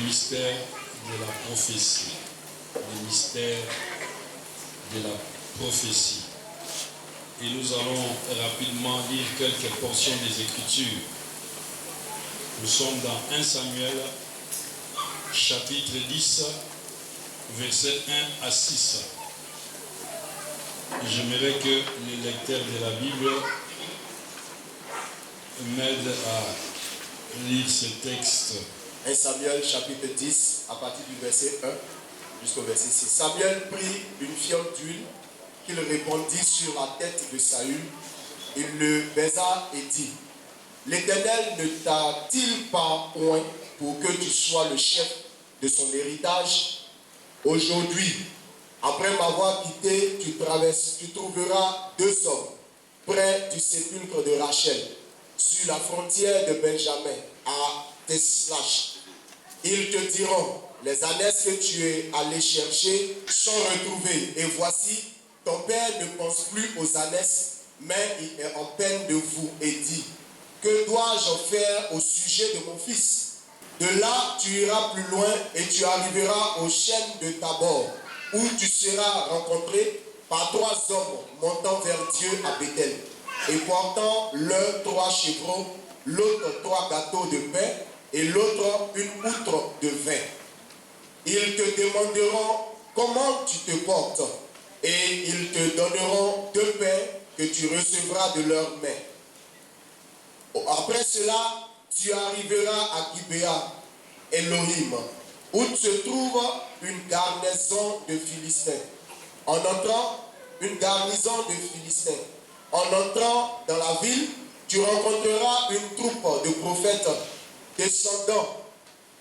mystère de la prophétie. Le mystère de la prophétie. Et nous allons rapidement lire quelques portions des Écritures. Nous sommes dans 1 Samuel, chapitre 10, versets 1 à 6. J'aimerais que les lecteurs de la Bible m'aident à lire ce texte. 1 Samuel chapitre 10, à partir du verset 1 jusqu'au verset 6. Samuel prit une fiole d'huile qu'il répandit sur la tête de Saül. Il le baisa et dit: L'Éternel ne t'a-t-il pas point pour que tu sois le chef de son héritage? Aujourd'hui, après m'avoir quitté, tu trouveras 2 hommes près du sépulcre de Rachel, sur la frontière de Benjamin, à Teslash. Ils te diront: les ânesses que tu es allé chercher sont retrouvées, et voici, ton père ne pense plus aux ânesses, mais il est en peine de vous, et dit: que dois-je faire au sujet de mon fils? De là, tu iras plus loin et tu arriveras aux chênes de Tabor, où tu seras rencontré par 3 hommes montant vers Dieu à Bethel, et portant l'un 3 chevrons, l'autre 3 gâteaux de pain, et l'autre une outre de vin. Ils te demanderont comment tu te portes, et ils te donneront 2 pains que tu recevras de leurs mains. Après cela, tu arriveras à Gibéa, Elohim, où se trouve une garnison de Philistins. En entrant, une garnison de Philistins. En entrant dans la ville, tu rencontreras une troupe de prophètes descendant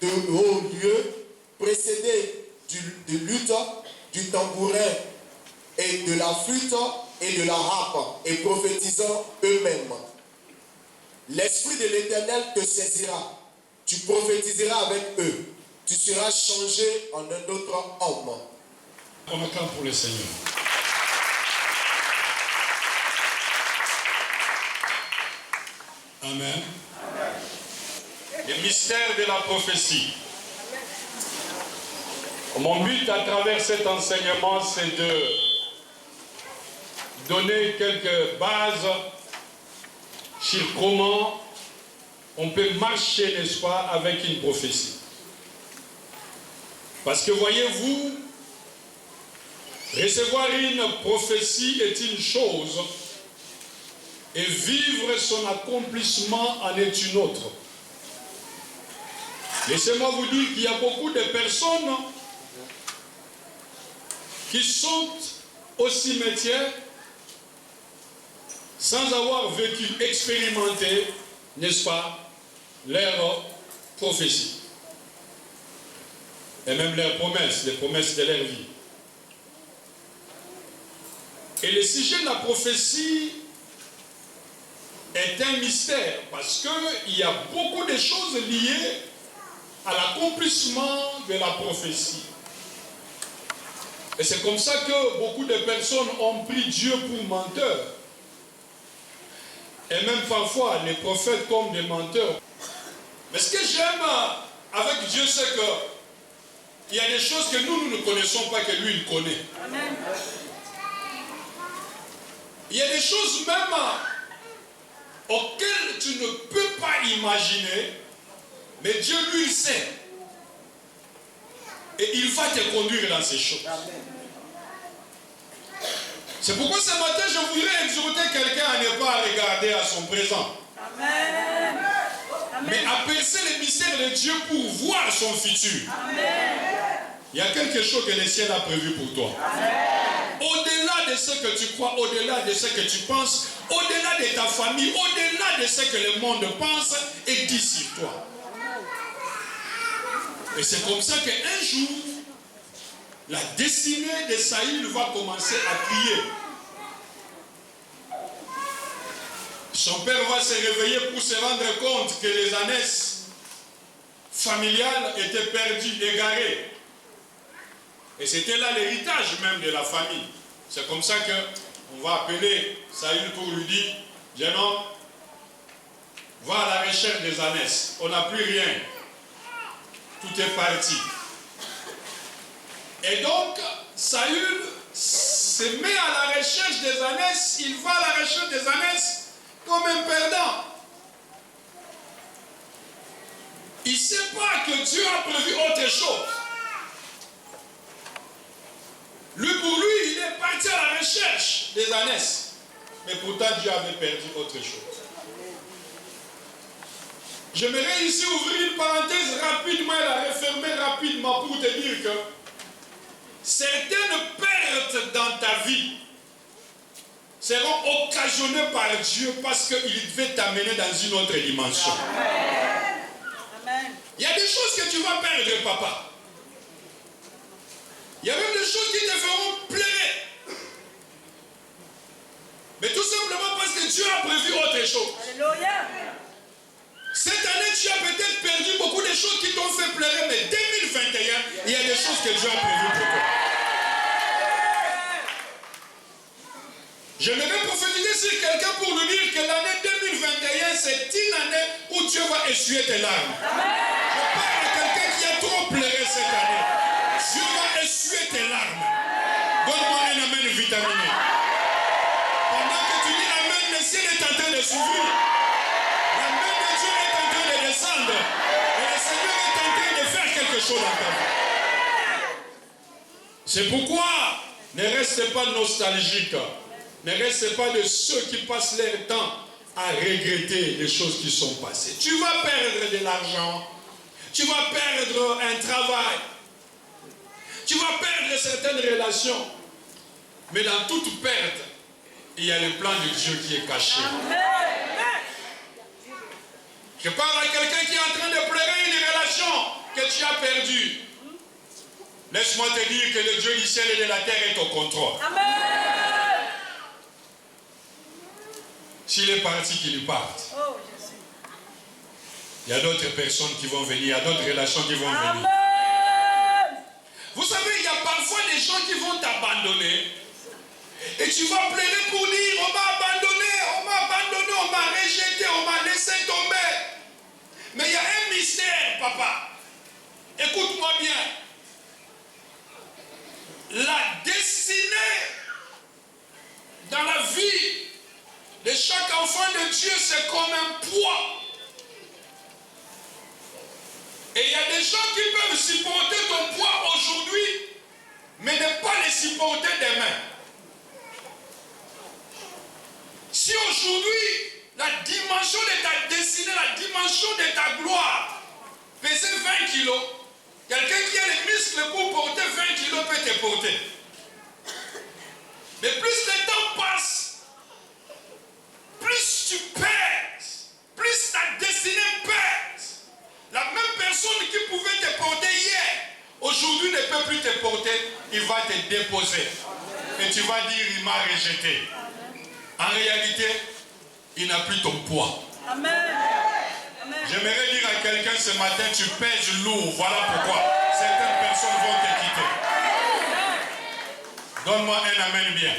de hauts lieux, précédés de lutte, du tambourin et de la flûte et de la harpe, et prophétisant eux-mêmes. L'Esprit de l'Éternel te saisira, tu prophétiseras avec eux, tu seras changé en un autre homme. On acclame pour le Seigneur. Amen. Le mystère de la prophétie. Mon but à travers cet enseignement, c'est de donner quelques bases sur comment on peut marcher, n'est-ce pas, avec une prophétie. Parce que voyez-vous, recevoir une prophétie est une chose et vivre son accomplissement en est une autre. Laissez-moi vous dire qu'il y a beaucoup de personnes qui sont au cimetière sans avoir vécu, expérimenté, n'est-ce pas, leur prophétie. Et même leurs promesses, les promesses de leur vie. Et le sujet de la prophétie est un mystère parce qu'il y a beaucoup de choses liées à l'accomplissement de la prophétie. Et c'est comme ça que beaucoup de personnes ont pris Dieu pour menteur. Et même parfois les prophètes comme des menteurs. Mais ce que j'aime avec Dieu, c'est que il y a des choses que nous ne connaissons pas, que lui, il connaît. Amen. Il y a des choses même auxquelles tu ne peux pas imaginer, mais Dieu, lui, il sait. Et il va te conduire dans ces choses. Amen. C'est pourquoi ce matin, je voudrais exhorter quelqu'un à ne pas regarder à son présent. Amen. Mais à percer les mystères de Dieu pour voir son futur. Amen. Il y a quelque chose que le ciel a prévu pour toi. Au-delà de ce que tu crois, au-delà de ce que tu penses, au-delà de ta famille, au-delà de ce que le monde pense et dit sur toi. Et c'est comme ça qu'un jour, la destinée de Saül va commencer à crier. Son père va se réveiller pour se rendre compte que les ânesses familiales étaient perdues, égarées. Et c'était là l'héritage même de la famille. C'est comme ça qu'on va appeler Saül pour lui dire: jeune homme, va à la recherche des ânesses. On n'a plus rien. tout est parti. Et donc, Saül se met à la recherche des ânesses, il va à la recherche des ânesses comme un perdant. Il ne sait pas que Dieu a prévu autre chose. Lui, pour lui, il est parti à la recherche des ânesses. Mais pourtant, Dieu avait perdu autre chose. J'aimerais ici ouvrir une parenthèse rapidement et la refermer rapidement pour te dire que certaines pertes dans ta vie seront occasionnées par Dieu parce qu'il devait t'amener dans une autre dimension. Amen. Il y a des choses que tu vas perdre, papa. Il y a même des choses qui te feront pleurer. Mais tout simplement parce que Dieu a prévu autre chose. Alléluia. Cette année, tu as peut-être perdu beaucoup de choses qui t'ont fait pleurer, mais 2021, il y a des choses que Dieu a prévues pour toi. J'aimerais prophétiser sur quelqu'un pour lui dire que l'année 2021, c'est une année où Dieu va essuyer tes larmes. Je parle à quelqu'un qui a trop pleuré cette année. Dieu va essuyer tes larmes. Donne-moi un amen vitaminé. Pendant que tu dis amen, le ciel est en train de s'ouvrir. La main de Dieu est en train de descendre. Et le Seigneur est en train de faire quelque chose dans ta vie. C'est pourquoi ne reste pas nostalgique. Ne reste pas de ceux qui passent leur temps à regretter les choses qui sont passées. Tu vas perdre de l'argent. Tu vas perdre un travail. Tu vas perdre certaines relations. Mais dans toute perte, il y a le plan de Dieu qui est caché. Je parle à quelqu'un qui est en train de pleurer une relation que tu as perdue. Laisse-moi te dire que le Dieu du ciel et de la terre est au contrôle. Amen. S'il est parti, qu'il parte. Il y a d'autres personnes qui vont venir, il y a d'autres relations qui vont venir. Vous savez, il y a parfois des gens qui vont t'abandonner. Et tu vas pleurer pour dire, on m'a abandonné, on m'a rejeté, on m'a laissé tomber. Mais il y a un mystère, papa. Écoute-moi bien. La destinée dans la vie de chaque enfant de Dieu, c'est comme un poids. Et il y a des gens qui peuvent supporter ton poids aujourd'hui, mais ne pas les supporter demain. Si aujourd'hui, la dimension de ta destinée, la dimension de ta gloire, pesait 20 kilos, quelqu'un qui a les muscles pour porter 20 kilos peut te porter. Mais plus le temps passe, plus tu pèses, plus ta destinée pèse. La même personne qui pouvait te porter hier, aujourd'hui ne peut plus te porter, il va te déposer. Et tu vas dire, il m'a rejeté. En réalité, il n'a plus ton poids. Amen. J'aimerais dire à quelqu'un ce matin, tu pèses lourd. Voilà pourquoi certaines personnes vont te quitter. Donne-moi un amen bien.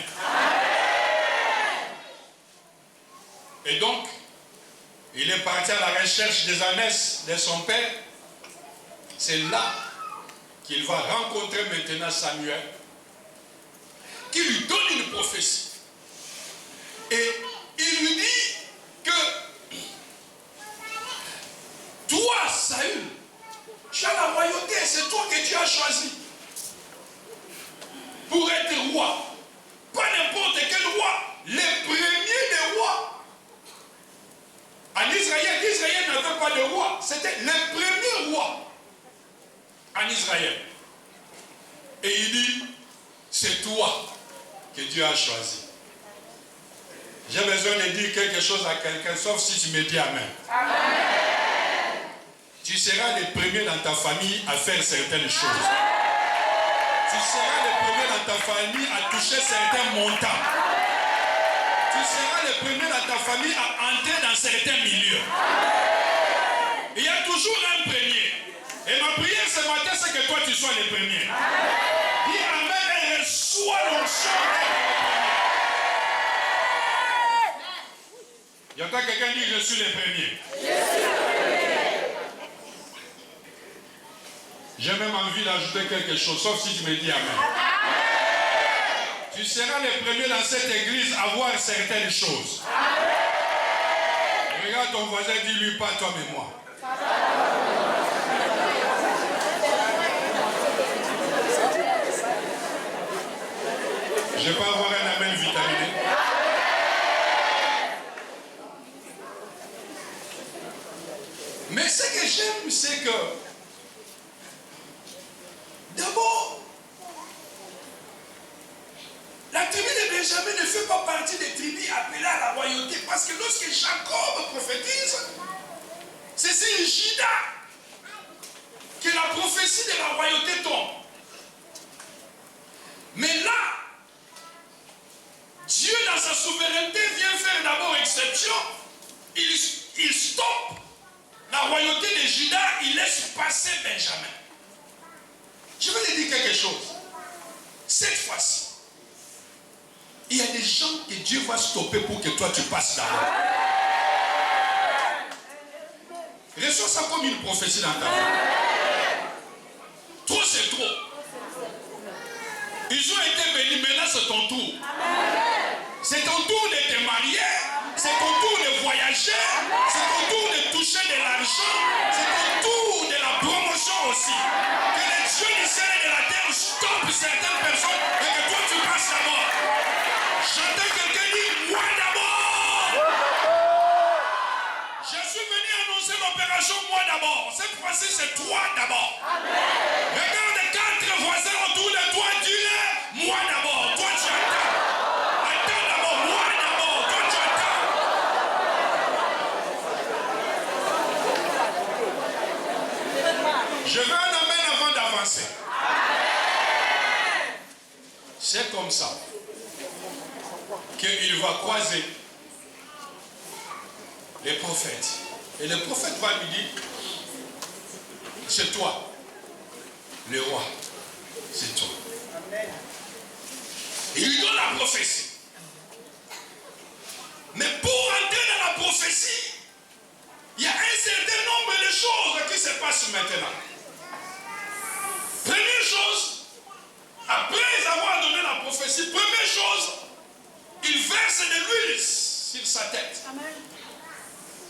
Et donc, il est parti à la recherche des ânesses de son père. C'est là qu'il va rencontrer maintenant Samuel, qui lui donne une prophétie. Et il lui dit que toi, Saül, tu as la royauté, c'est toi que Dieu a choisi pour être roi. Pas n'importe quel roi, le premier des rois. En Israël, Israël n'avait pas de roi, c'était le premier roi en Israël. Et il dit, c'est toi que Dieu a choisi. J'ai besoin de dire quelque chose à quelqu'un, sauf si tu me dis Amen. Amen. Tu seras le premier dans ta famille à faire certaines choses. Amen. Tu seras le premier dans ta famille à toucher certains montants. Amen. Tu seras le premier dans ta famille à entrer dans certains milieux. Amen. Il y a toujours un premier. Et ma prière ce matin, c'est que toi tu sois le premier. Amen. Dis Amen et reçois l'onction d'être le premier. J'entends quelqu'un dire je suis le premier. Je suis le premier. J'ai même envie d'ajouter quelque chose, sauf si tu me dis Amen. Tu seras le premier dans cette église à voir certaines choses. Regarde ton voisin, dis-lui pas toi mais moi. Je peux avoir un amen vitaminé. Mais ce que j'aime, c'est que d'abord, la tribu de Benjamin ne fait pas partie des tribus appelées à la royauté. Parce que lorsque Jacob prophétise, c'est sur Juda que la prophétie de la royauté tombe. Mais là, Dieu dans sa souveraineté vient faire d'abord exception. Il stoppe la royauté de Juda, il laisse passer Benjamin. Je vais te dire quelque chose. Cette fois-ci, il y a des gens que Dieu va stopper pour que toi tu passes d'abord. Reçois ça comme une prophétie dans ta vie. Trop c'est trop. Ils ont été bénis, maintenant c'est ton tour. C'est ton tour de te marier, c'est ton tour de voyager, c'est ton tour de toucher de l'argent, c'est ton tour de la promotion aussi. Que les dieux du ciel et de la terre stoppent certaines personnes et que toi tu passes d'abord. J'entends quelqu'un dire, moi d'abord. Je suis venu annoncer l'opération moi d'abord. Cette fois-ci c'est toi d'abord. Regarde 4 voisins autour de toi, dis-le, moi d'abord. Toi tu attends. Attends d'abord, moi d'abord. Toi tu attends. Je veux un amen avant d'avancer. C'est comme ça qu'il va croiser les prophètes. Et le prophète va lui dire, c'est toi, le roi, c'est toi. Il lui donne la prophétie. Mais pour entrer dans la prophétie, il y a un certain nombre de choses qui se passent maintenant. Première chose, après avoir donné la prophétie, première chose, il verse de l'huile sur sa tête.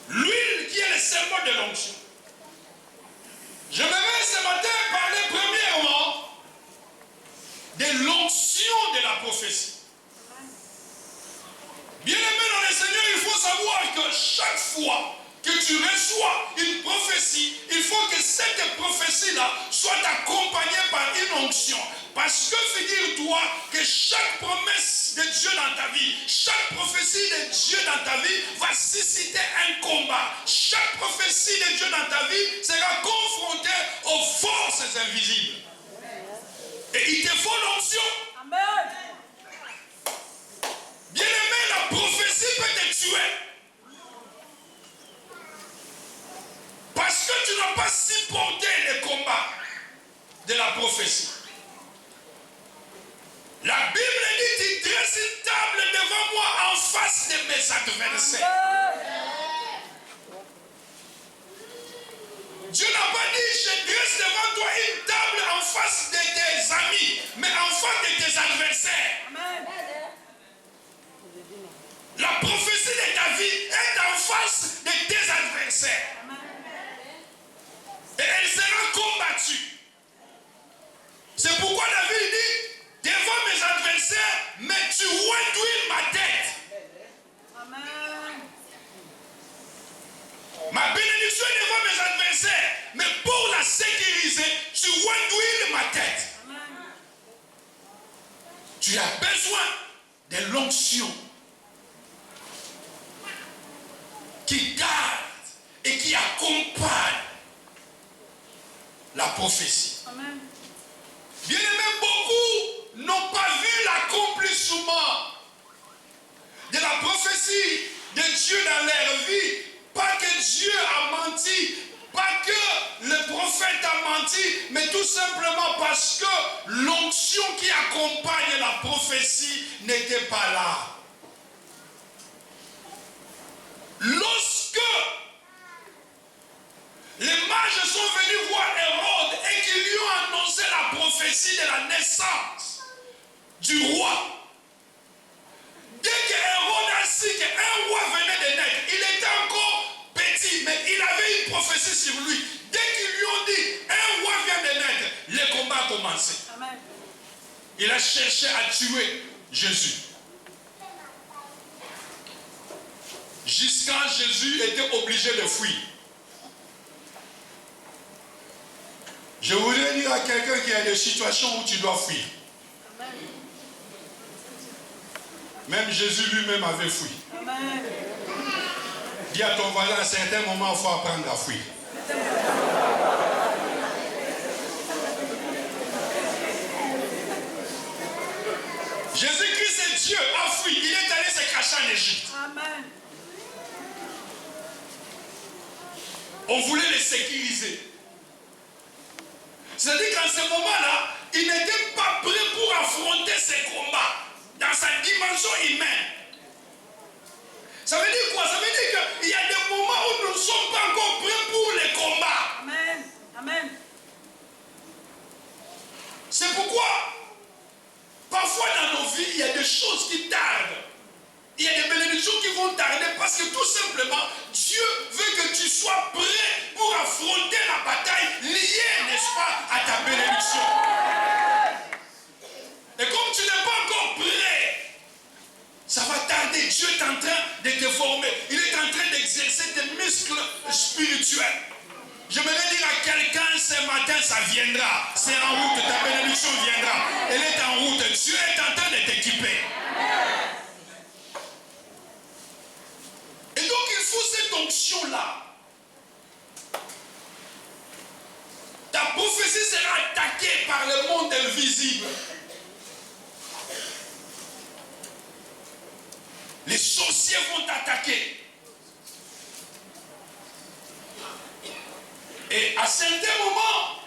L'huile qui est le symbole de l'onction. J'aimerais ce matin parler premièrement de l'onction de la prophétie. Bien-aimé dans le Seigneur, il faut savoir que chaque fois que tu reçois une prophétie, il faut que cette prophétie-là soit accompagnée par une onction. Parce que figure-toi que chaque promesse de Dieu dans ta vie, chaque prophétie de Dieu dans ta vie va susciter un combat. Chaque prophétie de Dieu dans ta vie sera confrontée aux forces invisibles. Et il te faut l'onction. Amen. Bien-aimé, la prophétie peut te tuer. Parce que tu n'as pas supporté le combat de la prophétie. La Bible dit, tu dresses une table devant moi en face de mes adversaires. Dieu n'a pas dit, je dresse devant toi une table en face de tes amis, mais en face de tes adversaires. La prophétie de ta vie est en face de tes adversaires. Et elle sera combattue. C'est pourquoi David dit, devant mes adversaires, mais tu ondouilles ma tête. Amen. Ma bénédiction est devant mes adversaires, mais pour la sécuriser, tu ondouilles ma tête. Amen. Tu as besoin de l'onction qui garde et qui accompagne la prophétie. Amen. Bien aimé, beaucoup n'ont pas vu l'accomplissement de la prophétie de Dieu dans leur vie. Pas que Dieu a menti, pas que le prophète a menti, mais tout simplement parce que l'onction qui accompagne la prophétie n'était pas là. Lorsque les mages sont venus voir Hérode et qu'ils lui prophétie de la naissance du roi. Dès qu'Hérode a su qu'un roi venait de naître, il était encore petit, mais il avait une prophétie sur lui. Dès qu'ils lui ont dit, un roi vient de naître, le combat a commencé. Amen. Il a cherché à tuer Jésus. Jusqu'à Jésus était obligé de fuir. Je voudrais dire à quelqu'un qui a des situations où tu dois fuir. Amen. Même Jésus lui-même avait fui. Amen. Dis à ton voisin, à certains moments, il faut apprendre à fuir. Jésus-Christ est Dieu, a fui. Il est allé se cacher en Égypte. Amen. On voulait le sécuriser. C'est-à-dire qu'en ce moment-là, il n'était pas prêt pour affronter ces combats dans sa dimension humaine. Ça veut dire quoi? Ça veut dire qu'il y a des moments où nous ne sommes pas encore prêts pour les combats. Amen. Amen. C'est pourquoi, parfois dans nos vies, il y a des choses qui tardent. Il y a des bénédictions qui vont tarder parce que tout simplement, Dieu veut que tu sois prêt pour affronter la bataille liée, n'est-ce pas, à ta bénédiction. Et comme tu n'es pas encore prêt, ça va tarder. Dieu est en train de te former. Il est en train d'exercer tes muscles spirituels. J'aimerais dire à quelqu'un ce matin, ça viendra. C'est en route, ta bénédiction viendra. Elle est en route. Dieu est en train de t'équiper. Et donc il faut cette onction-là. Ta prophétie sera attaquée par le monde invisible. Les sorciers vont t'attaquer. Et à certains moments,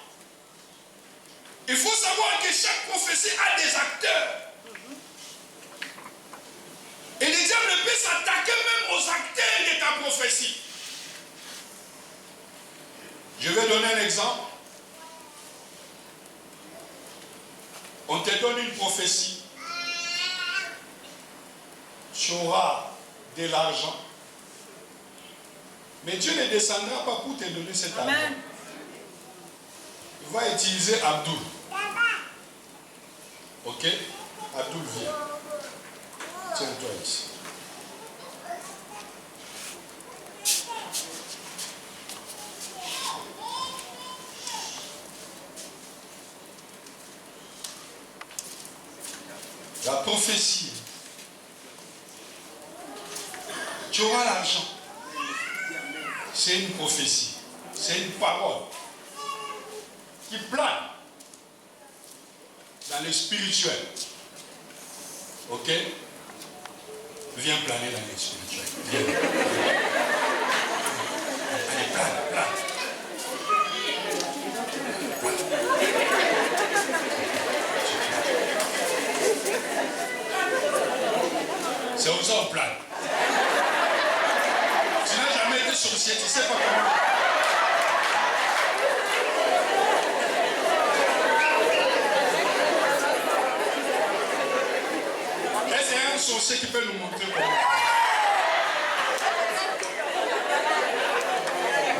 il faut savoir que chaque prophétie a des acteurs. Et le diable peut s'attaquer même aux acteurs de ta prophétie. Je vais donner un exemple. On te donne une prophétie. Tu auras de l'argent. Mais Dieu ne descendra pas pour te donner cet argent. Il va utiliser Abdul. Ok? Abdul vient. Tiens-toi ici. La prophétie. Tu auras l'argent. C'est une prophétie. C'est une parole qui plane dans le spirituel. Ok? Viens planer dans le spirituel. Viens. Allez, plane. C'est comme ça on plane. Tu n'as jamais été sorcier, tu ne sais pas comment. Est-ce qu'il y a un sorcier qui peut nous montrer comment?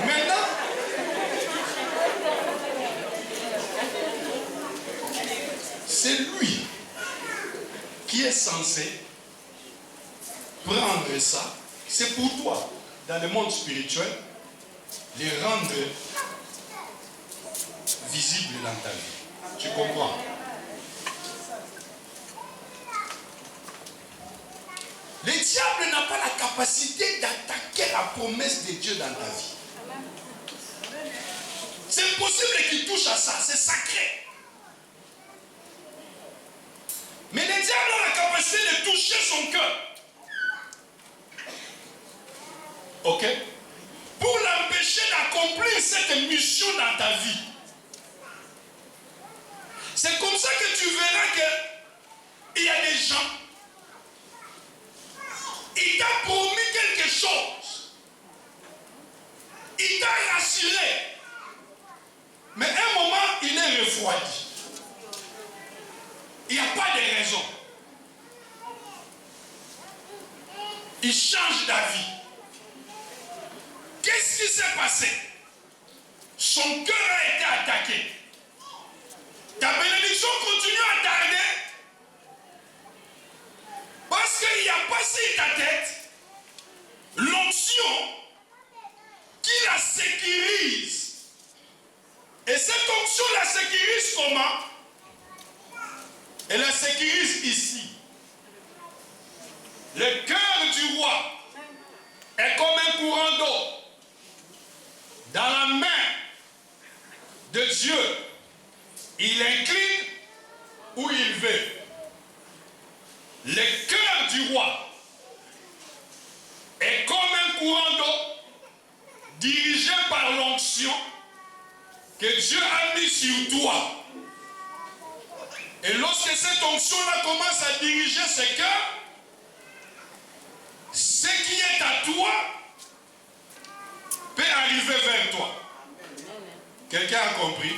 Maintenant, c'est lui qui est censé prendre ça, c'est pour toi, dans le monde spirituel, les rendre visibles dans ta vie. Tu comprends? Le diable n'a pas la capacité d'attaquer la promesse de Dieu dans ta vie. C'est impossible qu'il touche à ça, c'est sacré. Mais le diable a la capacité de toucher son cœur. Ok? Pour l'empêcher d'accomplir cette mission dans ta vie. C'est comme ça que tu verras qu'il y a des gens. Il t'a promis quelque chose. Il t'a rassuré. Mais à un moment, il est refroidi. il n'y a pas de raison. Il change d'avis. Qu'est-ce qui s'est passé? Son cœur a été attaqué. Ta bénédiction continue à tarder parce qu'il n'y a pas sur ta tête l'onction qui la sécurise. Et cette onction la sécurise comment? Elle la sécurise ici. Le cœur du roi est comme un courant d'eau dans la main de Dieu. Il incline où il veut. Le cœur du roi est comme un courant d'eau dirigé par l'onction que Dieu a mis sur toi. Et lorsque cette onction-là commence à diriger ce cœur, ce qui est à toi peut arriver vers toi. Quelqu'un a compris?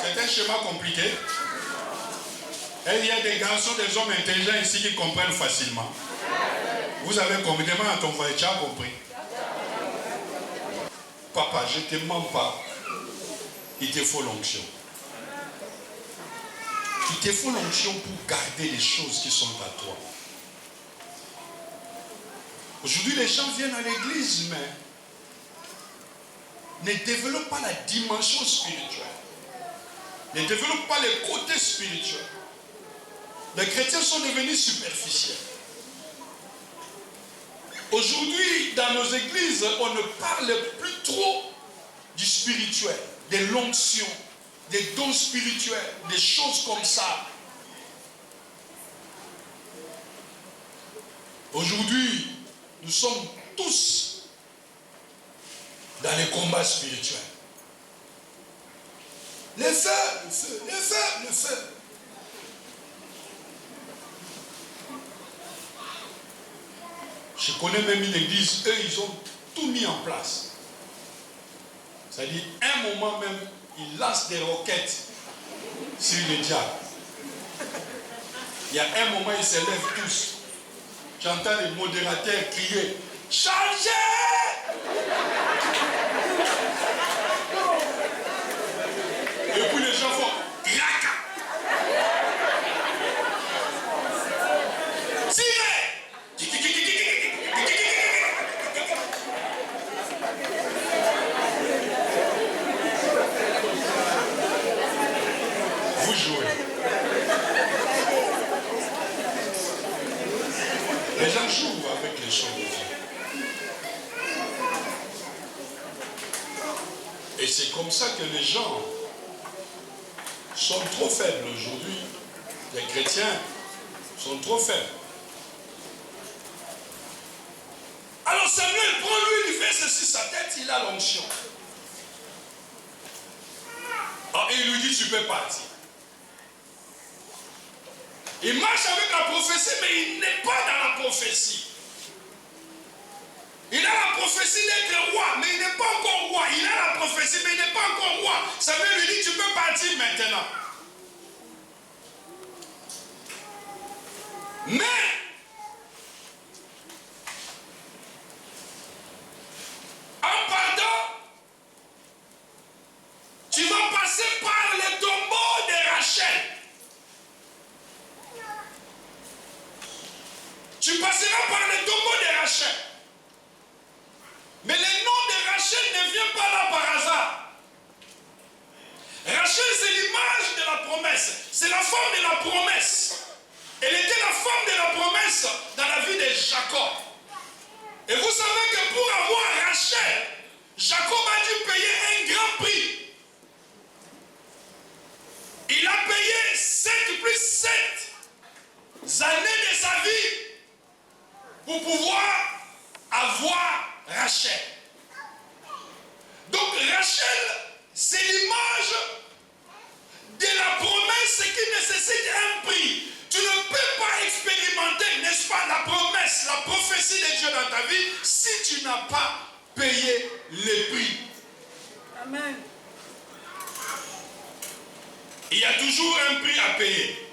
C'est un schéma compliqué. Et il y a des garçons, des hommes intelligents ici qui comprennent facilement. Vous avez compris? Demande à ton frère, tu as compris? Papa, je ne te mens pas. Il te faut l'onction. Il te faut l'onction pour garder les choses qui sont à toi. Aujourd'hui, les gens viennent à l'église, mais ne développent pas la dimension spirituelle. Ne développent pas les côtés spirituels. Les chrétiens sont devenus superficiels. Aujourd'hui, dans nos églises, on ne parle plus trop du spirituel, de l'onction, des dons spirituels, des choses comme ça. Aujourd'hui, nous sommes tous dans les combats spirituels. Le feu, le feu, le feu, le feu. Je connais même une église, eux, ils ont tout mis en place. C'est-à-dire, un moment même, ils lancent des roquettes sur le diable. Il y a un moment, ils se lèvent tous. J'entends les modérateurs crier « Changez !» Et puis les gens font « Raka !» Tirez ! Vous jouez. Les gens jouent avec les choses de Dieu. Et c'est comme ça que les gens sont trop faibles aujourd'hui. Les chrétiens sont trop faibles. Alors Samuel prend lui, il fait ceci sur sa tête, il a l'onction. Et il lui dit, tu peux partir. Il marche avec la prophétie, mais il n'est pas dans la prophétie. Il a la prophétie d'être roi, mais il n'est pas encore roi. Il a la prophétie, mais il n'est pas encore roi. Samuel lui dit, tu peux partir maintenant. Mais, en partant, tu vas passer par le tombeau de Rachel. Tu passeras par le tombeau de Rachel. Mais le nom de Rachel ne vient pas là par hasard. Rachel, c'est l'image de la promesse. C'est la femme de la promesse. Elle était la femme de la promesse dans la vie de Jacob. Et vous savez que pour avoir Rachel, Jacob a dû payer un grand prix. Il a payé 7 plus 7 années de sa vie pour pouvoir avoir Rachel. Donc Rachel, c'est l'image de la promesse qui nécessite un prix. Tu ne peux pas expérimenter, n'est-ce pas, la promesse, la prophétie de Dieu dans ta vie si tu n'as pas payé le prix. Amen. Il y a toujours un prix à payer.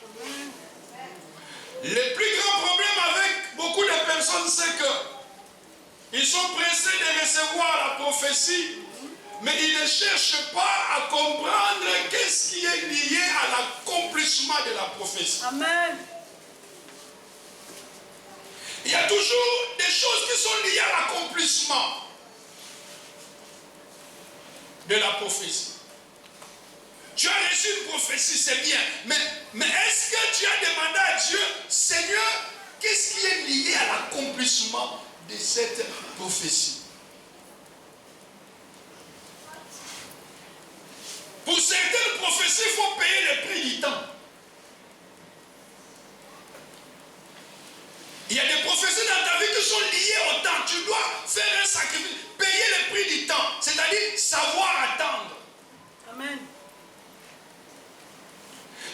Le plus grand problème avec beaucoup de personnes, c'est que ils sont pressés de recevoir la prophétie, mais ils ne cherchent pas à comprendre qu'est-ce qui est lié à l'accomplissement de la prophétie. Amen. Il y a toujours des choses qui sont liées à l'accomplissement de la prophétie. Tu as reçu une prophétie, c'est bien, mais est-ce que tu as demandé à Dieu, Seigneur, qu'est-ce qui est lié à l'accomplissement de cette prophétie? Pour certaines prophéties, il faut payer le prix du temps. Il y a des prophéties dans ta vie qui sont liées au temps. Tu dois faire un sacrifice, payer le prix du temps, c'est-à-dire savoir attendre. Amen.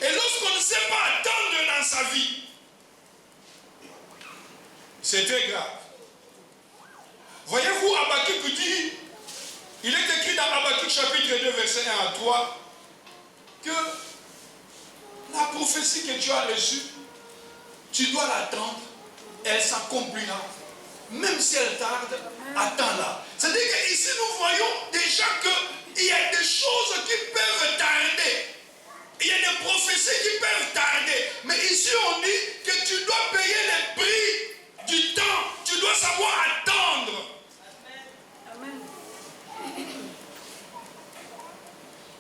Et lorsqu'on ne sait pas attendre dans sa vie, c'est très grave. Voyez-vous, Habakkuk dit, il est écrit dans Habakkuk chapitre 2, verset 1 à 3, que la prophétie que tu as reçue, tu dois l'attendre, elle s'accomplira. Même si elle tarde, attends-la. C'est-à-dire qu'ici nous voyons déjà qu'il y a des choses qui peuvent tarder. Il y a des prophéties qui peuvent tarder. Mais ici on dit que tu dois payer le prix du temps. Tu dois savoir attendre. Amen.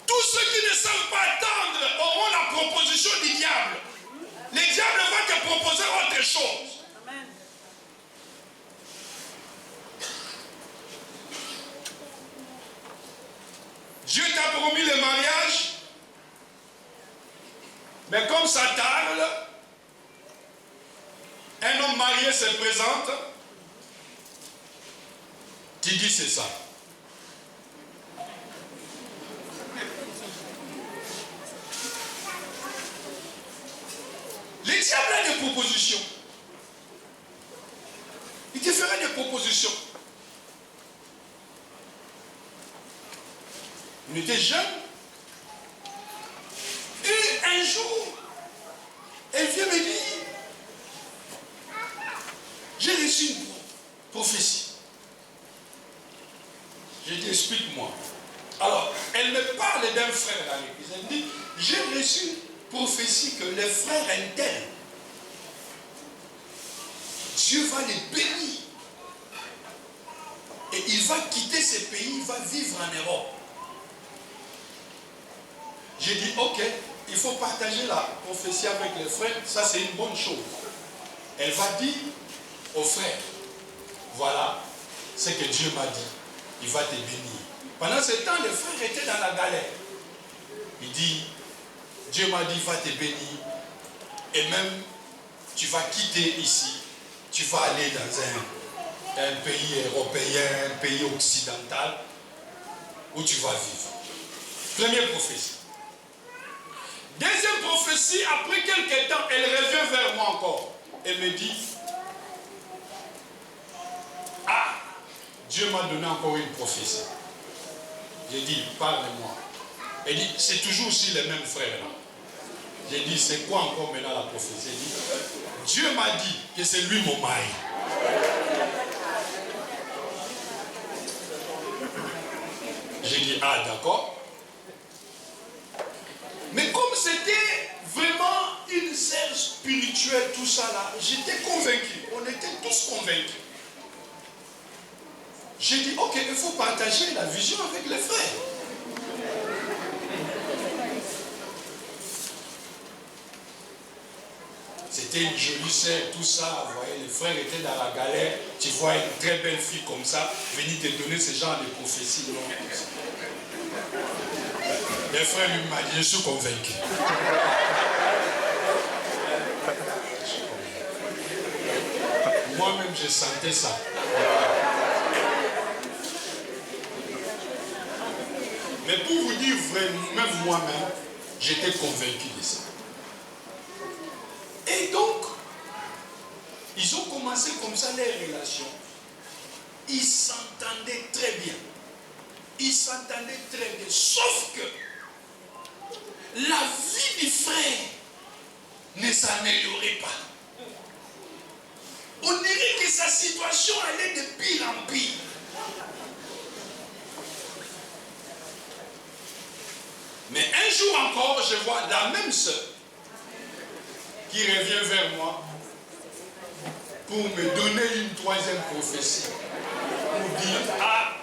Tous ceux qui ne savent pas attendre auront la proposition du diable. Le diable va te proposer autre chose. Amen. Dieu t'a promis le mariage. Mais comme ça tarde, un homme marié se présente, tu dis c'est ça. Le diable a des propositions. Il te fera des propositions. Il était jeune. Et un jour, elle vient me dire, j'ai reçu une prophétie. J'ai dit, explique-moi. Alors, elle me parle d'un frère dans l'église. Elle dit, j'ai reçu une prophétie que le frère un tel, Dieu va les bénir. Et il va quitter ce pays, il va vivre en Europe. J'ai dit, ok, il faut partager la prophétie avec les frères, ça c'est une bonne chose. Elle va dire aux frères, voilà ce que Dieu m'a dit, il va te bénir. Pendant ce temps, les frères étaient dans la galère. Il dit, Dieu m'a dit, il va te bénir, et même tu vas quitter ici, tu vas aller dans un pays européen, un pays occidental, où tu vas vivre. Première prophétie. Deuxième prophétie, après quelques temps, elle revient vers moi encore. Elle me dit, ah, Dieu m'a donné encore une prophétie. J'ai dit, parle-moi. Elle dit, c'est toujours aussi les mêmes frères là. J'ai dit, c'est quoi encore maintenant la prophétie? Elle dit, Dieu m'a dit que c'est lui mon mari. J'ai dit, ah d'accord. Mais comme c'était vraiment une sœur spirituelle, tout ça là, j'étais convaincu. On était tous convaincus. J'ai dit, ok, il faut partager la vision avec les frères. C'était une jolie sœur, tout ça. Vous voyez, les frères étaient dans la galère. Tu vois une très belle fille comme ça, venir te donner ce genre de prophétie. Les frères lui m'ont dit, je suis convaincu. Moi-même, je sentais ça. Mais pour vous dire vraiment, même moi-même, j'étais convaincu de ça. Et donc, ils ont commencé comme ça les relations. Ils s'entendaient très bien. Ils s'entendaient très bien. Sauf que la vie du frère ne s'améliorait pas. sa situation allait de pire en pire. Mais un jour encore, je vois la même sœur qui revient vers moi pour me donner une troisième prophétie. Pour dire, ah,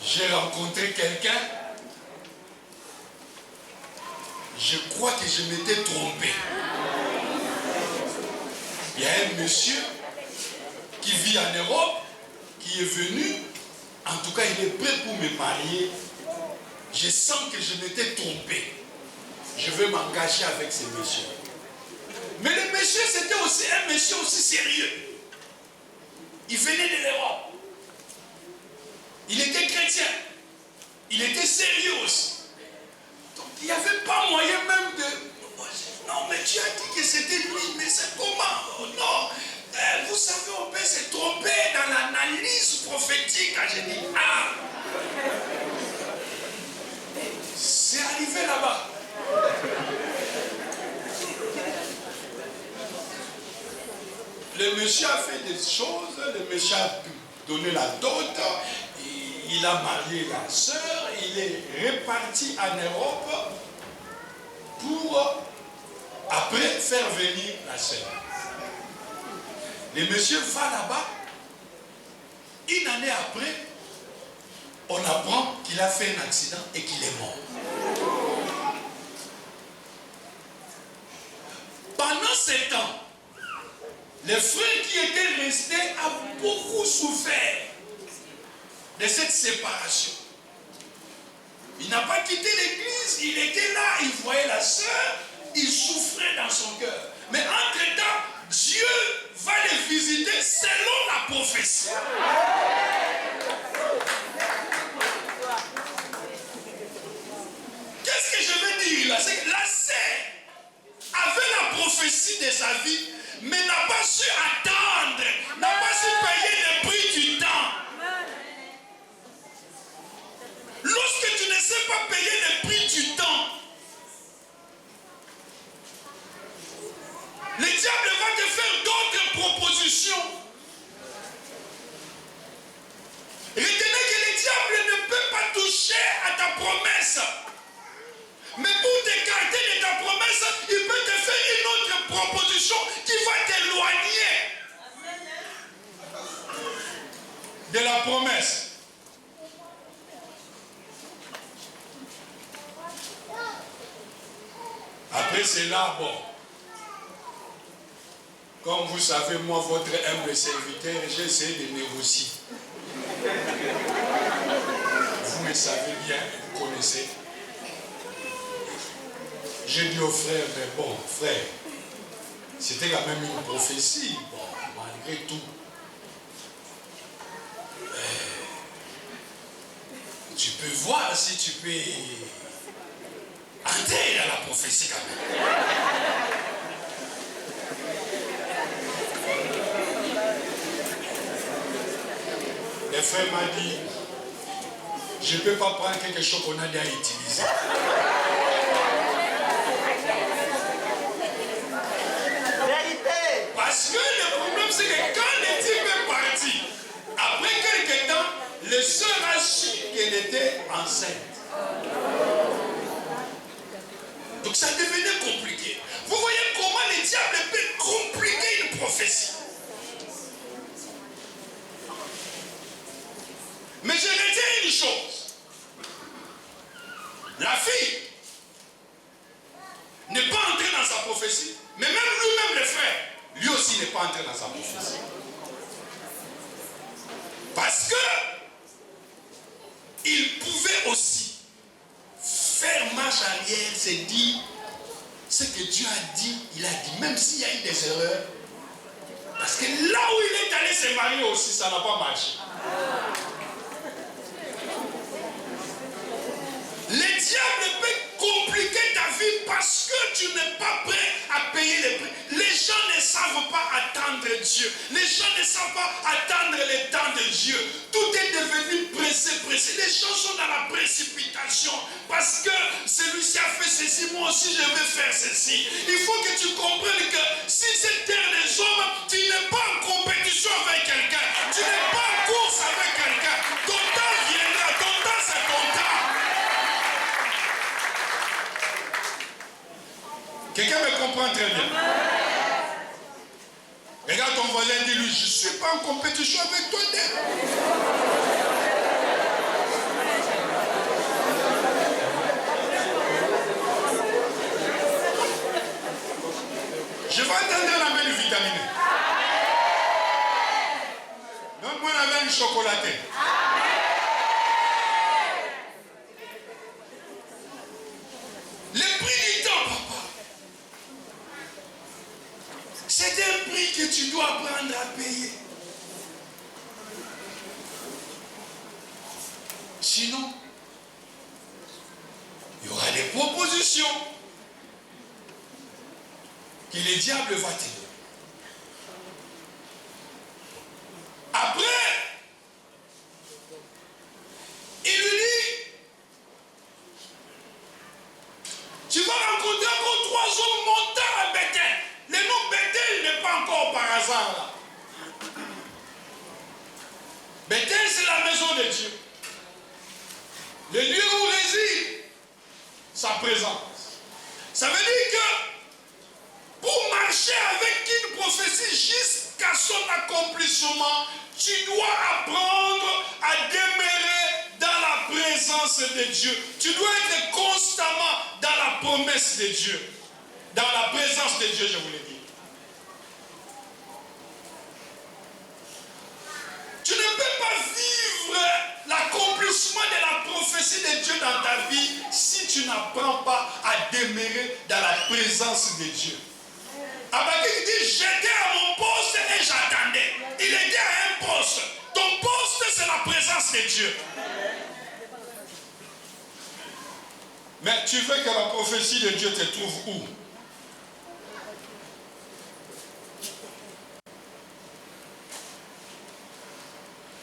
j'ai rencontré quelqu'un, je crois que je m'étais trompé. Il y a un monsieur qui vit en Europe, qui est venu, en tout cas il est prêt pour me marier. Je sens que je m'étais trompé. Je veux m'engager avec ce monsieur. Mais le monsieur, c'était aussi un monsieur aussi sérieux. Il venait de l'Europe. Il était chrétien. Il était sérieux aussi. Donc il n'y avait pas moyen même de... Non, mais tu as dit que c'était lui, mais c'est comment? Oh, non. Vous savez, on peut se tromper dans l'analyse prophétique. J'ai dit, ah, c'est arrivé là-bas. Le monsieur a fait des choses, le monsieur a donné la dot, il a marié la sœur, il est reparti en Europe pour après faire venir la sœur. Le monsieur va là-bas, une année après, on apprend qu'il a fait un accident et qu'il est mort. Pendant 7 ans, le frère qui était resté a beaucoup souffert de cette séparation. Il n'a pas quitté l'église, il était là, il voyait la sœur, il souffrait dans son cœur. Mais entre-temps, Dieu va les visiter selon la prophétie. Qu'est-ce que je veux dire là? C'est que la sœur avait la prophétie de sa vie, mais n'a pas su attendre, n'a pas su payer le prix du temps. Lorsque tu ne sais pas payer le prix du temps, le diable va te faire d'autres propositions. Retenez que le diable ne peut pas toucher à ta promesse. Mais pour t'écarter de ta promesse, il peut te faire une autre proposition qui va t'éloigner de la promesse. Après cela, bon, comme vous savez, moi, votre humble serviteur, j'ai essayé de négocier. Vous me savez bien, vous connaissez. J'ai dit au frère, mais bon, frère, c'était quand même une prophétie, bon, malgré tout. Tu peux voir si tu peux entrer dans la prophétie quand même. Le frère m'a dit, je ne peux pas prendre quelque chose qu'on a déjà utilisé. Parce que le problème, c'est que quand le type est parti, après quelques temps, le sœur a su qu'elle était enceinte. Donc ça devenait compliqué. Vous voyez comment le diable peut compliquer une prophétie. Mais je retiens une chose. La fille n'est pas entrée dans sa prophétie, mais même lui-même le frère, lui aussi n'est pas entré dans sa prophétie. Parce que il pouvait aussi faire marche arrière, se dire ce que Dieu a dit, il a dit, même s'il y a eu des erreurs. Parce que là où il est allé se marier aussi, ça n'a pas marché. Le diable peut compliquer ta vie parce que tu n'es pas prêt à payer les prix. Les gens ne savent pas attendre Dieu. Les gens ne savent pas attendre le temps de Dieu. Tout est devenu pressé. Les gens sont dans la précipitation parce que celui-ci a fait ceci, moi aussi je vais faire ceci. Il faut que tu comprennes que si c'est terre des hommes, tu n'es pas en compétition avec quelqu'un. Tu n'es pas en course avec quelqu'un. Ton temps viendra. Ton temps, c'est ton temps. Quelqu'un me comprend très bien. Regarde ton voisin et dis-lui, je ne suis pas en compétition avec toi. Je vais attendre la main vitaminée. Donne-moi la main chocolatée. Le prix du temps, papa. C'est un prix que tu dois apprendre à payer. Sinon, il y aura des propositions que le diable va te donner. Après, il lui dit, tu vas rencontrer encore 3 hommes montant à Bethel. Le nom Bethel n'est pas encore par hasard là. Bethel, c'est la maison de Dieu. Le lieu où réside sa présence. Ça veut dire que pour marcher avec une prophétie jusqu'à son accomplissement, tu dois apprendre à demeurer dans la présence de Dieu. Tu dois être constamment dans la promesse de Dieu. Dans la présence de Dieu, je vous l'ai dit. Tu ne peux pas vivre l'accomplissement de la prophétie de Dieu dans ta vie si tu n'apprends pas à demeurer dans la présence de Dieu. Habakkuk dit, j'étais à mon poste et j'attendais. Il était à un poste. Ton poste, c'est la présence de Dieu. Mais tu veux que la prophétie de Dieu te trouve où?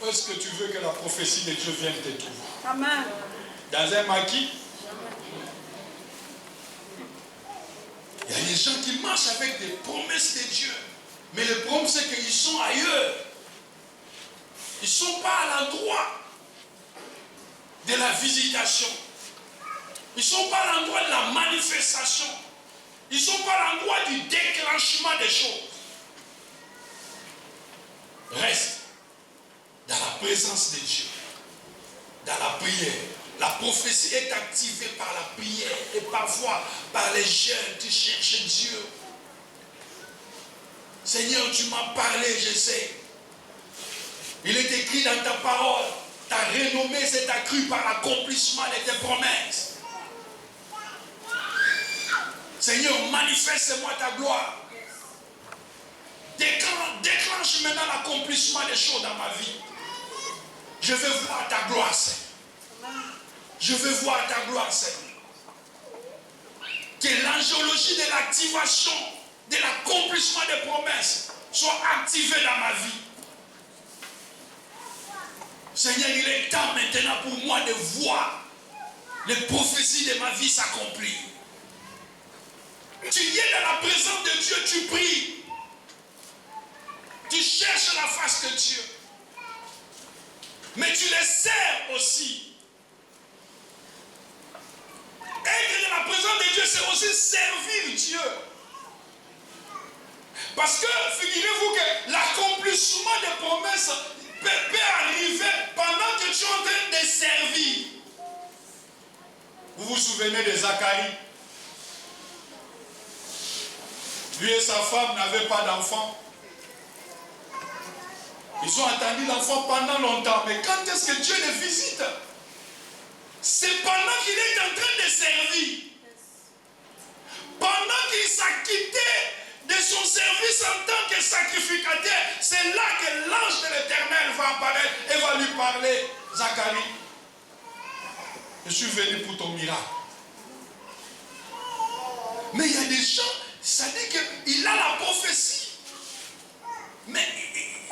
Où est-ce que tu veux que la prophétie de Dieu vienne te trouver? Amen. Dans un maquis? Il y a des gens qui marchent avec des promesses de Dieu. Mais le problème, c'est qu'ils sont ailleurs. Ils ne sont pas à l'endroit de la visitation. Ils ne sont pas à l'endroit de la manifestation. Ils ne sont pas à l'endroit du déclenchement des choses. Reste dans la présence de Dieu, dans la prière. La prophétie est activée par la prière et parfois par les jeunes qui cherchent Dieu. Seigneur, tu m'as parlé, je sais. Il est écrit dans ta parole, ta renommée s'est accrue par l'accomplissement de tes promesses. Seigneur, manifeste-moi ta gloire. Déclenche maintenant l'accomplissement des choses dans ma vie. Je veux voir ta gloire, Seigneur. Je veux voir ta gloire, Seigneur. Que l'angéologie de l'activation, de l'accomplissement des promesses soit activée dans ma vie. Seigneur, il est temps maintenant pour moi de voir les prophéties de ma vie s'accomplir. Tu viens dans la présence de Dieu, tu pries. Tu cherches la face de Dieu. Mais tu les sers aussi. Être dans la présence de Dieu, c'est aussi servir Dieu. Parce que, figurez-vous que l'accomplissement des promesses peut arriver pendant que tu es en train de servir. Vous vous souvenez de Zacharie? Lui et sa femme n'avaient pas d'enfant. Ils ont attendu l'enfant pendant longtemps. Mais quand est-ce que Dieu les visite? C'est pendant qu'il est en train de servir. Pendant qu'il s'acquittait de son service en tant que sacrificateur, c'est là que l'ange de l'Éternel va apparaître et va lui parler. Zacharie, je suis venu pour ton miracle. Mais il y a des gens, ça dit qu'il a la prophétie. Mais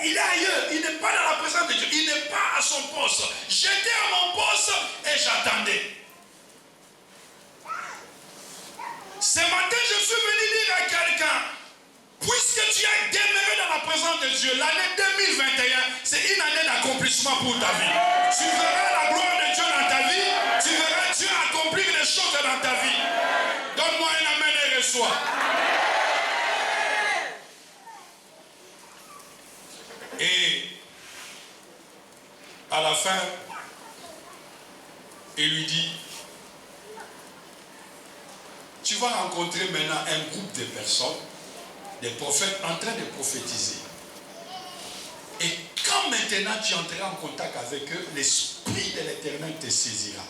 il est ailleurs, il n'est pas dans la présence de Dieu, il n'est pas à son poste. J'étais à mon poste et j'attendais. Ce matin, je suis venu dire à quelqu'un, puisque tu as demeuré dans la présence de Dieu, l'année 2021, c'est une année d'accomplissement pour ta vie. Tu verras la gloire de Dieu dans ta vie. Tu verras Dieu accomplir des choses dans ta vie. Donne-moi un amen et reçois. Et à la fin, il lui dit, tu vas rencontrer maintenant un groupe de personnes, des prophètes en train de prophétiser. Et quand maintenant tu entreras en contact avec eux, l'Esprit de l'Éternel te saisira.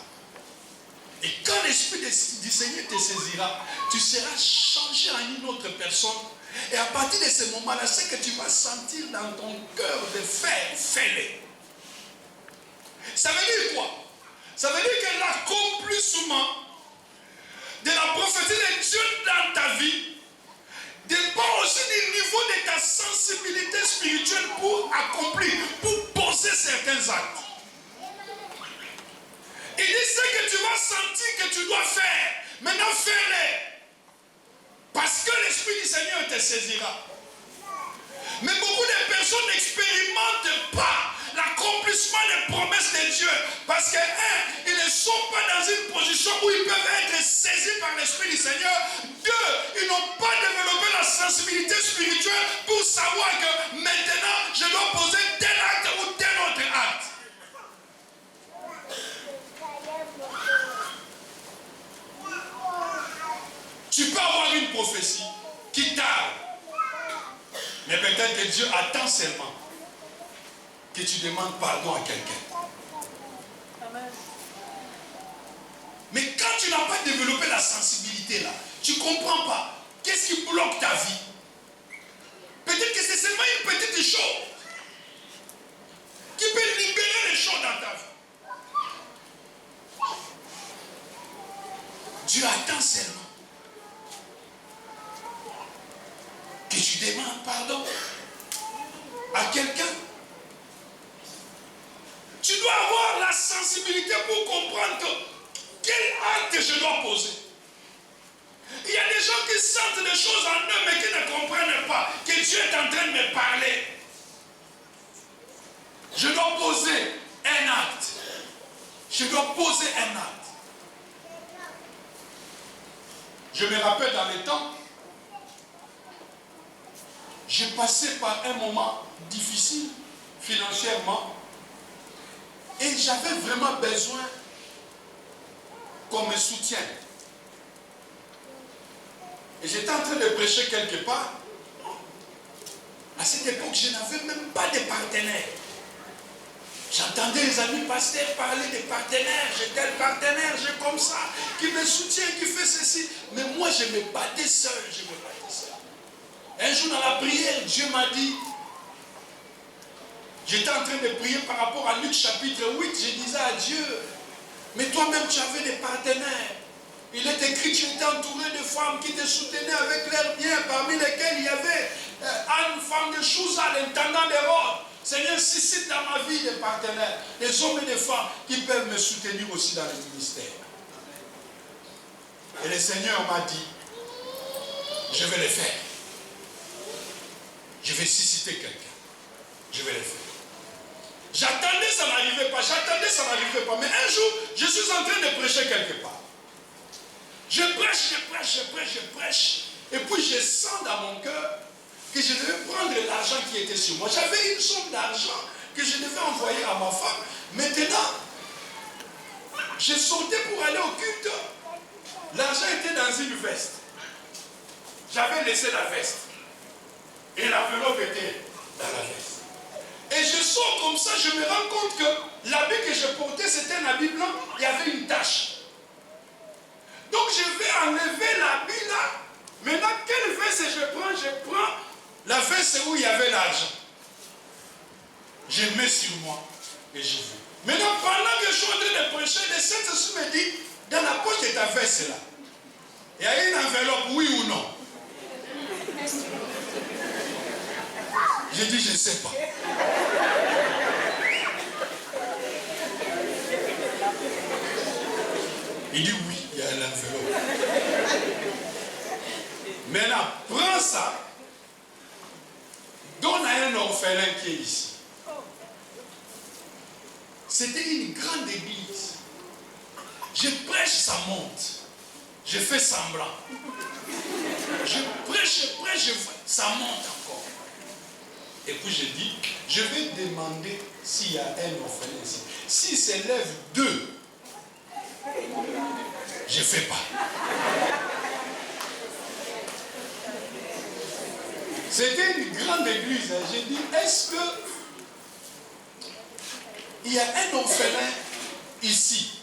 Et quand l'Esprit du Seigneur te saisira, tu seras changé en une autre personne. Et à partir de ce moment-là, ce que tu vas sentir dans ton cœur de faire, fais-le. Ça veut dire quoi? Ça veut dire que l'accomplissement de la prophétie de Dieu dans ta vie dépend aussi du niveau de ta sensibilité spirituelle pour accomplir, pour poser certains actes. Il dit ce que tu vas sentir que tu dois faire. Maintenant fais-le. Parce que l'Esprit du Seigneur te saisira. Mais beaucoup de personnes n'expérimentent pas l'accomplissement des promesses de Dieu. Parce que, ils ne sont pas dans une position où ils peuvent être saisis par l'Esprit du Seigneur. Deux, ils n'ont pas développé la sensibilité spirituelle pour savoir que maintenant, je dois poser tel acte ou tel autre acte. Tu peux avoir une prophétie qui tarde. Mais peut-être que Dieu attend seulement que tu demandes pardon à quelqu'un. Mais quand tu n'as pas développé la sensibilité là, tu ne comprends pas. Qu'est-ce qui bloque ta vie? Peut-être que c'est seulement une petite chose qui peut libérer les choses dans ta vie. Dieu attend seulement que tu demandes pardon à quelqu'un. Tu dois avoir la sensibilité pour comprendre que quel acte je dois poser. Il y a des gens qui sentent des choses en eux mais qui ne comprennent pas que Dieu est en train de me parler. Je dois poser un acte. Je dois poser un acte. Je me rappelle dans les temps, j'ai passé par un moment difficile financièrement et j'avais vraiment besoin qu'on me soutienne. Et j'étais en train de prêcher quelque part. À cette époque, je n'avais même pas de partenaire. J'entendais les amis pasteurs parler des partenaires. J'ai tel partenaire, j'ai comme ça, qui me soutient, qui fait ceci. Mais moi, je me battais seul. Un jour dans la prière, Dieu m'a dit, j'étais en train de prier par rapport à Luc chapitre 8, je disais à Dieu, mais toi-même tu avais des partenaires. Il est écrit que tu étais entouré de femmes qui te soutenaient avec leurs biens, parmi lesquelles il y avait Anne, femme de Chouza, l'intendant des Rhodes. Seigneur, suscite dans ma vie des partenaires, des hommes et des femmes qui peuvent me soutenir aussi dans le ministère. Et le Seigneur m'a dit, je vais le faire. Je vais susciter quelqu'un. Je vais le faire. J'attendais, ça n'arrivait pas. Mais un jour, je suis en train de prêcher quelque part. Je prêche. Et puis je sens dans mon cœur que je devais prendre l'argent qui était sur moi. J'avais une somme d'argent que je devais envoyer à ma femme. Maintenant, je sortais pour aller au culte. L'argent était dans une veste. J'avais laissé la veste. Et l'enveloppe était dans la veste. Et je sors comme ça, je me rends compte que l'habit que je portais, c'était un habit blanc, il y avait une tache. Donc je vais enlever l'habit là. Maintenant, quelle veste je prends la veste où il y avait l'argent. Je mets sur moi et je vais. Maintenant, pendant que je suis en train de prêcher, le Saint-Esprit me dit, dans la poche de ta veste là, il y a une enveloppe, oui ou non? J'ai dit, je ne sais pas. Il dit oui, il y a une enveloppe. Maintenant, prends ça. Donne à un orphelin qui est ici. C'était une grande église. Je prêche, ça monte. Je fais semblant. Je prêche, ça monte encore. Et puis je dis, je vais demander s'il y a un orphelin ici. S'il s'élève 2, je ne fais pas. C'était une grande église. J'ai dit, est-ce que il y a un orphelin ici,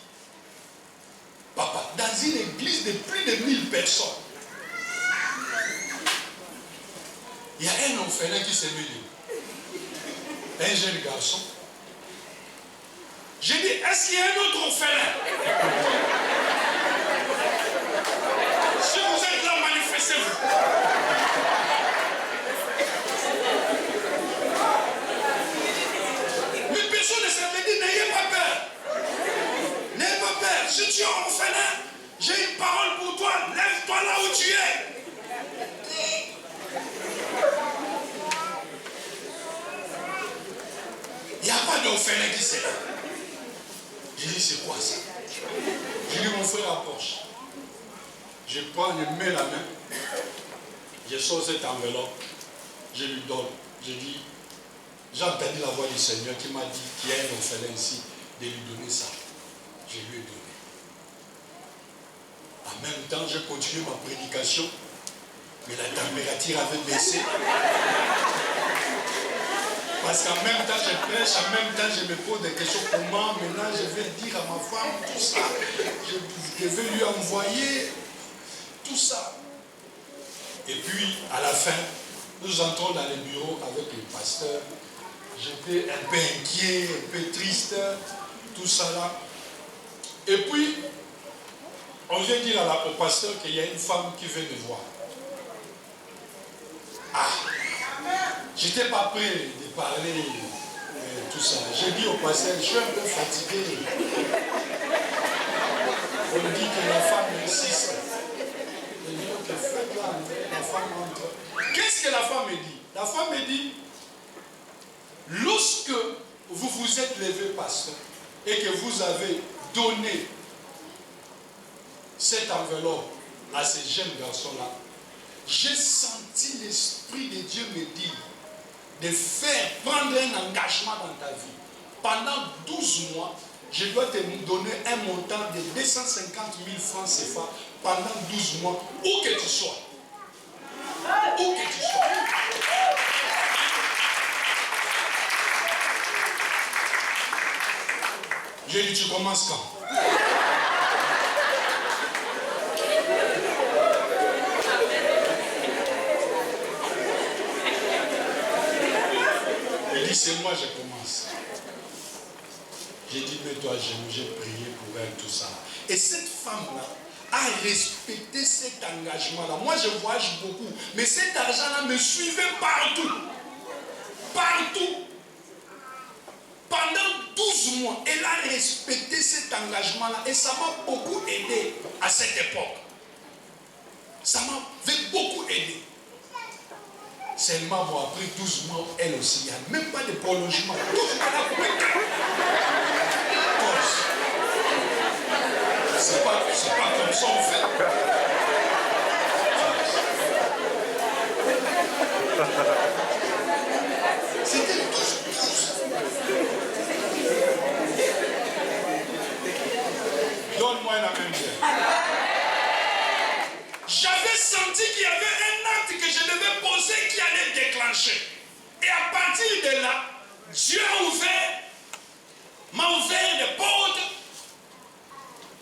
papa, dans une église de plus de 1000 personnes? Il y a un orphelin qui s'est mis. Un jeune garçon. J'ai dit, est-ce qu'il y a un autre orphelin? Si vous êtes là, manifestez-vous. Mais personne ne s'est dit, n'ayez pas peur. N'ayez pas peur. Si tu es orphelin, j'ai une parole pour toi. Lève-toi là où tu es. Il n'y a pas d'orphelin qui s'est là. J'ai dit, c'est quoi ça? J'ai dit, mon frère approche. Je prends, je mets la main. Je sors cette enveloppe. Je lui donne. Je dis, j'ai entendu la voix du Seigneur qui m'a dit qu'il y a un orphelin ici, de lui donner ça. Je lui ai donné. En même temps, j'ai continué ma prédication. Mais la température avait baissé. Parce qu'en même temps, je prêche, en même temps, je me pose des questions. Comment maintenant je vais dire à ma femme tout ça? Je vais lui envoyer tout ça. Et puis, à la fin, nous entrons dans le bureau avec le pasteur. J'étais un peu inquiet, un peu triste, tout ça là. Et puis, on vient dire au pasteur qu'il y a une femme qui veut me voir. Ah! Je n'étais pas prêt de parler tout ça. J'ai dit au pasteur, je suis un peu fatigué. On dit que la femme insiste. Je dis, ok, faites-la, la femme entre. Qu'est-ce que la femme me dit? La femme me dit, lorsque vous vous êtes levé, pasteur, et que vous avez donné cette enveloppe à ces jeunes garçons-là, j'ai senti l'Esprit de Dieu me dire de prendre un engagement dans ta vie. Pendant 12 mois, je dois te donner un montant de 250 000 francs CFA pendant 12 mois, où que tu sois. Où que tu sois. J'ai dit, tu commences quand? Il dit, c'est moi, je commence. J'ai dit, mets-toi à genoux, j'ai prié pour elle, tout ça. Et cette femme-là a respecté cet engagement-là. Moi, je voyage beaucoup, mais cet argent-là me suivait partout. Partout. Pendant 12 mois, elle a respecté cet engagement-là et ça m'a beaucoup aidé à cette époque. Ça m'avait beaucoup aidé. Seulement, bon, après 12 mois, elle aussi, il n'y a même pas de prolongement. 12 mois, elle a coupé 4. C'est pas comme ça on fait. C'était 12. Donne-moi la même chose. J'avais senti qu'il y avait un acte que je devais poser qui allait déclencher. Et à partir de là, Dieu m'a ouvert des portes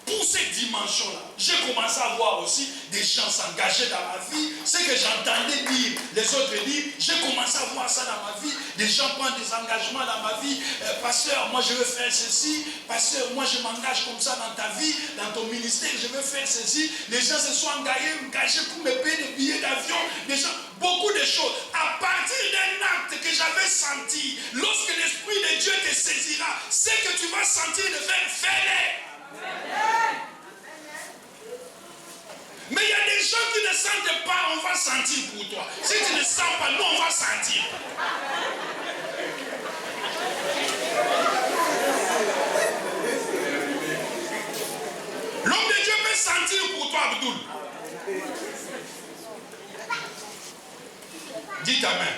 pour cette dimension-là. J'ai commencé à voir aussi des gens s'engager dans ma vie. Ce que j'entendais dire, les autres dire, j'ai commencé à voir ça dans ma vie. Des gens prennent des engagements dans ma vie. Pasteur, moi je veux faire ceci. Pasteur, moi je m'engage comme ça dans ta vie, dans ton ministère, je veux faire ceci. Les gens se sont engagés pour me payer des billets d'avion. Des gens, beaucoup de choses. À partir d'un acte que j'avais senti, lorsque l'Esprit de Dieu te saisira, c'est que tu vas sentir de faire. Mais il y a des gens qui ne sentent pas, on va sentir pour toi. Si tu ne sens pas, nous on va sentir. L'homme de Dieu peut sentir pour toi, Abdoul. Dites Amen.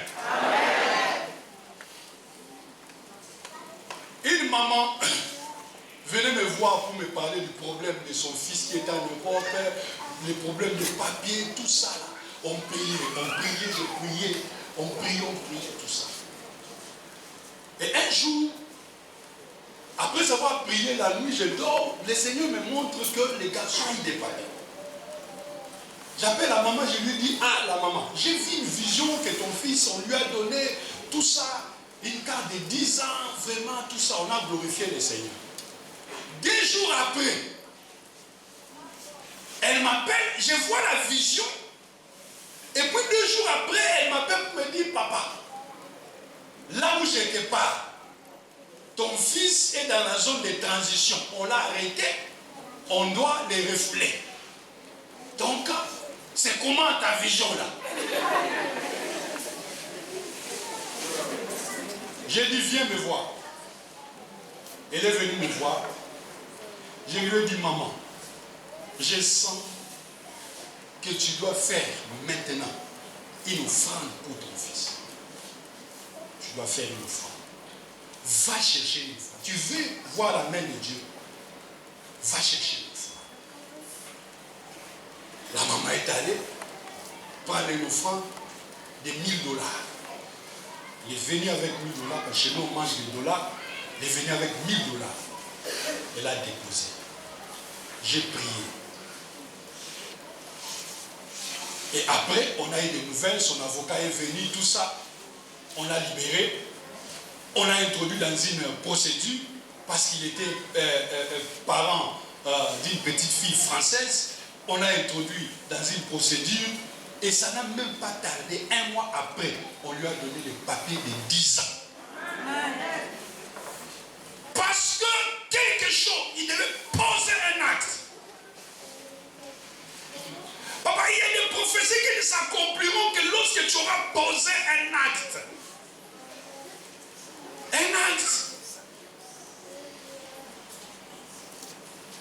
Une maman venait me voir pour me parler du problème de son fils qui était en Europe, les problèmes de papier, tout ça là. On priait, je priais, on priait, tout ça. Et un jour, après avoir prié la nuit, je dors, le Seigneur me montre que les garçons ils dépannaient. J'appelle la maman, je lui dis, ah la maman, j'ai vu une vision que ton fils, on lui a donné tout ça, une carte de 10 ans, vraiment tout ça, on a glorifié le Seigneur. 2 jours après, elle m'appelle, je vois la vision, et puis 2 jours après, elle m'appelle pour me dire, papa, là où j'étais pas, ton fils est dans la zone de transition, on l'a arrêté, on doit les refléter. Donc, c'est comment ta vision là? J'ai dit, viens me voir. Elle est venue me voir. Je lui ai dit, maman, je sens que tu dois faire maintenant une offrande pour ton fils. Tu dois faire une offrande. Va chercher une offrande. Tu veux voir la main de Dieu? Va chercher une offrande. La maman est allée prendre une offrande de $1000. Elle est venue avec $1000, parce que chez nous on mange des dollars. Elle est venue avec $1000. Elle a déposé. J'ai prié. Et après, on a eu des nouvelles, son avocat est venu, tout ça. On l'a libéré. On l'a introduit dans une procédure parce qu'il était parent d'une petite fille française. On l'a introduit dans une procédure et ça n'a même pas tardé. 1 mois après, on lui a donné les papiers de 10 ans. Parce que quelque chose, il devait poser un acte. Papa, il y a des prophéties qui ne s'accompliront que lorsque tu auras posé un acte. Un acte.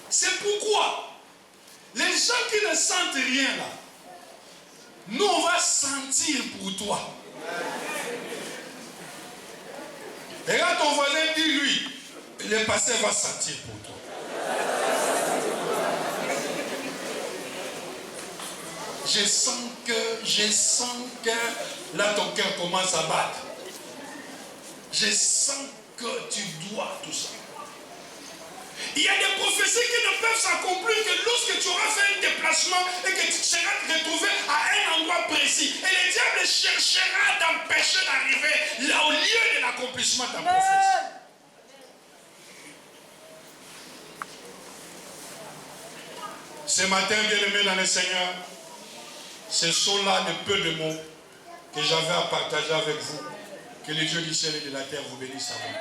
C'est pourquoi les gens qui ne sentent rien là, nous on va sentir pour toi. Regarde ton voisin, dis-lui, le pasteur va sentir pour toi. Je sens que là ton cœur commence à battre. Je sens que tu dois tout ça. Il y a des prophéties qui ne peuvent s'accomplir que lorsque tu auras fait un déplacement et que tu seras retrouvé à un endroit précis. Et le diable cherchera à t'empêcher d'arriver là au lieu de l'accomplissement de ta prophétie. Ce matin, bien-aimés dans le Seigneur, ce sont là de peu de mots que j'avais à partager avec vous. Que le Dieu du ciel et de la terre vous bénisse à vous.